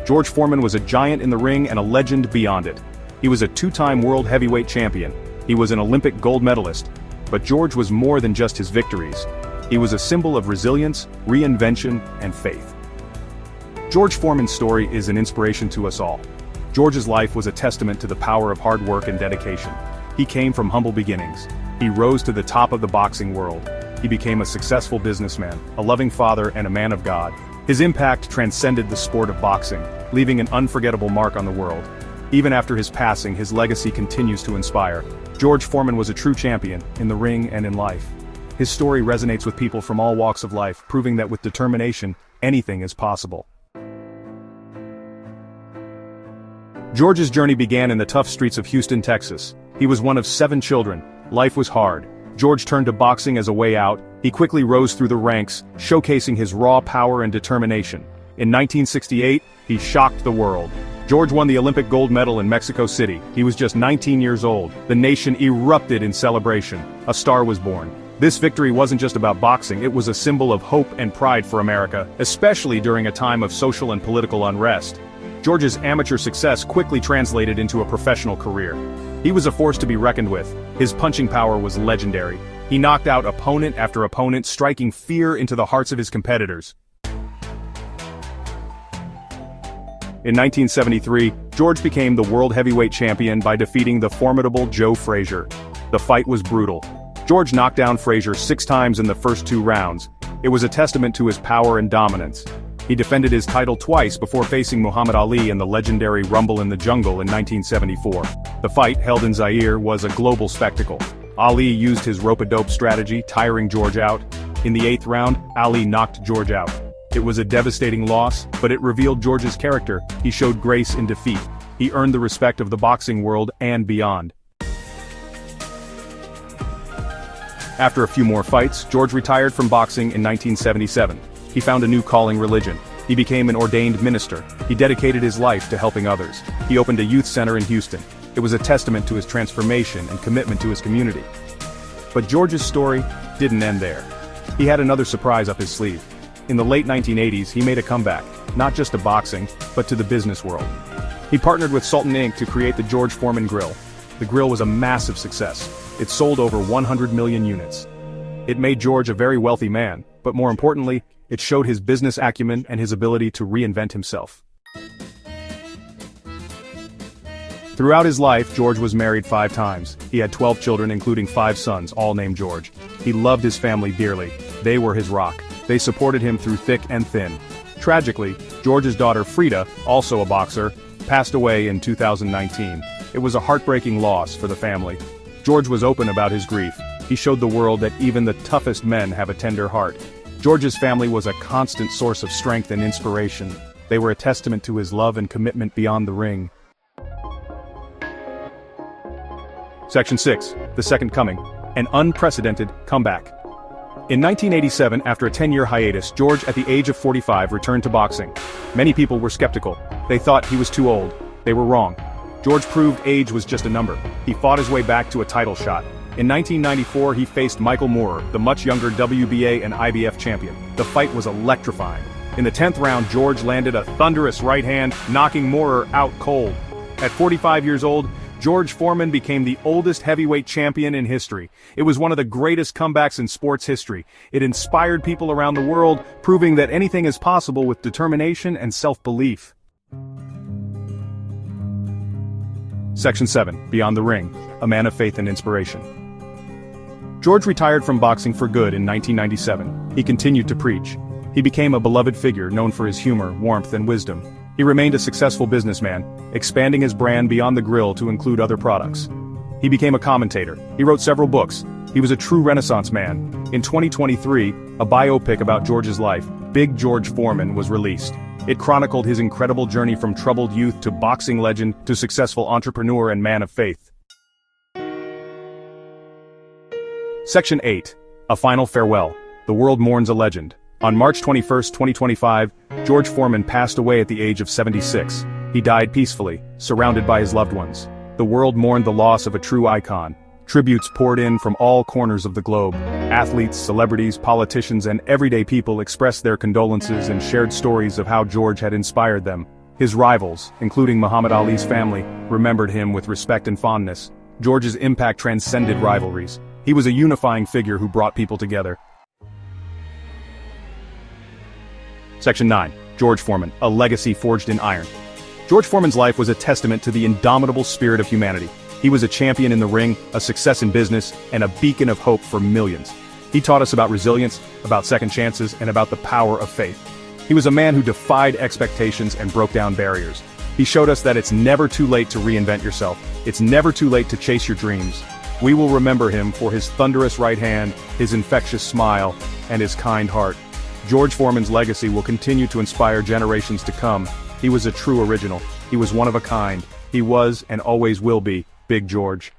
George Foreman was a giant in the ring and a legend beyond it. He was a two-time world heavyweight champion. He was an Olympic gold medalist. But George was more than just his victories. He was a symbol of resilience, reinvention, and faith. George Foreman's story is an inspiration to us all. George's life was a testament to the power of hard work and dedication. He came from humble beginnings. He rose to the top of the boxing world. He became a successful businessman, a loving father, and a man of God. His impact transcended the sport of boxing, leaving an unforgettable mark on the world. Even after his passing, his legacy continues to inspire. George Foreman was a true champion, in the ring and in life. His story resonates with people from all walks of life, proving that with determination, anything is possible. George's journey began in the tough streets of Houston, Texas. He was one of 7 children. Life was hard. George turned to boxing as a way out. He quickly rose through the ranks, showcasing his raw power and determination. In 1968, he shocked the world. George won the Olympic gold medal in Mexico City. He was just 19 years old. The nation erupted in celebration. A star was born. This victory wasn't just about boxing, it was a symbol of hope and pride for America, especially during a time of social and political unrest. George's amateur success quickly translated into a professional career. He was a force to be reckoned with. His punching power was legendary. He knocked out opponent after opponent, striking fear into the hearts of his competitors. In 1973, George became the world heavyweight champion by defeating the formidable Joe Frazier. The fight was brutal. George knocked down Frazier 6 times in the first 2 rounds. It was a testament to his power and dominance. He defended his title twice before facing Muhammad Ali in the legendary Rumble in the Jungle in 1974. The fight, held in Zaire, was a global spectacle. Ali used his rope-a-dope strategy, tiring George out. In the 8th round, Ali knocked George out. It was a devastating loss, but it revealed George's character. He showed grace in defeat. He earned the respect of the boxing world and beyond. After a few more fights, George retired from boxing in 1977. He found a new calling: religion. He became an ordained minister. He dedicated his life to helping others. He opened a youth center in Houston. It was a testament to his transformation and commitment to his community. But George's story didn't end there. He had another surprise up his sleeve. In the late 1980s, he made a comeback, not just to boxing, but to the business world. He partnered with Sultan Inc. to create the George Foreman Grill. The grill was a massive success. It sold over 100 million units. It made George a very wealthy man, but more importantly, it showed his business acumen and his ability to reinvent himself. Throughout his life, George was married 5 times. He had 12 children, including 5 sons, all named George. He loved his family dearly. They were his rock. They supported him through thick and thin. Tragically, George's daughter Frida, also a boxer, passed away in 2019. It was a heartbreaking loss for the family. George was open about his grief. He showed the world that even the toughest men have a tender heart. George's family was a constant source of strength and inspiration. They were a testament to his love and commitment beyond the ring. Section 6, The Second Coming, an unprecedented comeback. In 1987, after a 10-year hiatus, George, at the age of 45, returned to boxing. Many people were skeptical. They thought he was too old. They were wrong. George proved age was just a number. He fought his way back to a title shot. In 1994, he faced Michael Moorer, the much younger WBA and IBF champion. The fight was electrifying. In the 10th round, George landed a thunderous right hand, knocking Moorer out cold. At 45 years old, George Foreman became the oldest heavyweight champion in history. It was one of the greatest comebacks in sports history. It inspired people around the world, proving that anything is possible with determination and self-belief. Section 7, Beyond the Ring, a man of faith and inspiration. George retired from boxing for good in 1997. He continued to preach. He became a beloved figure known for his humor, warmth, and wisdom. He remained a successful businessman, expanding his brand beyond the grill to include other products. He became a commentator. He wrote several books. He was a true Renaissance man. In 2023, a biopic about George's life, Big George Foreman, was released. It chronicled his incredible journey from troubled youth to boxing legend to successful entrepreneur and man of faith. Section 8, A Final Farewell. The world mourns a legend. On March 21, 2025, George Foreman passed away at the age of 76. He died peacefully, surrounded by his loved ones. The world mourned the loss of a true icon. Tributes poured in from all corners of the globe. Athletes, celebrities, politicians, and everyday people expressed their condolences and shared stories of how George had inspired them. His rivals, including Muhammad Ali's family, remembered him with respect and fondness. George's impact transcended rivalries. He was a unifying figure who brought people together. Section 9. George Foreman, a legacy forged in iron. George Foreman's life was a testament to the indomitable spirit of humanity. He was a champion in the ring, a success in business, and a beacon of hope for millions. He taught us about resilience, about second chances, and about the power of faith. He was a man who defied expectations and broke down barriers. He showed us that it's never too late to reinvent yourself. It's never too late to chase your dreams. We will remember him for his thunderous right hand, his infectious smile, and his kind heart. George Foreman's legacy will continue to inspire generations to come. He was a true original. He was one of a kind. He was, and always will be, Big George.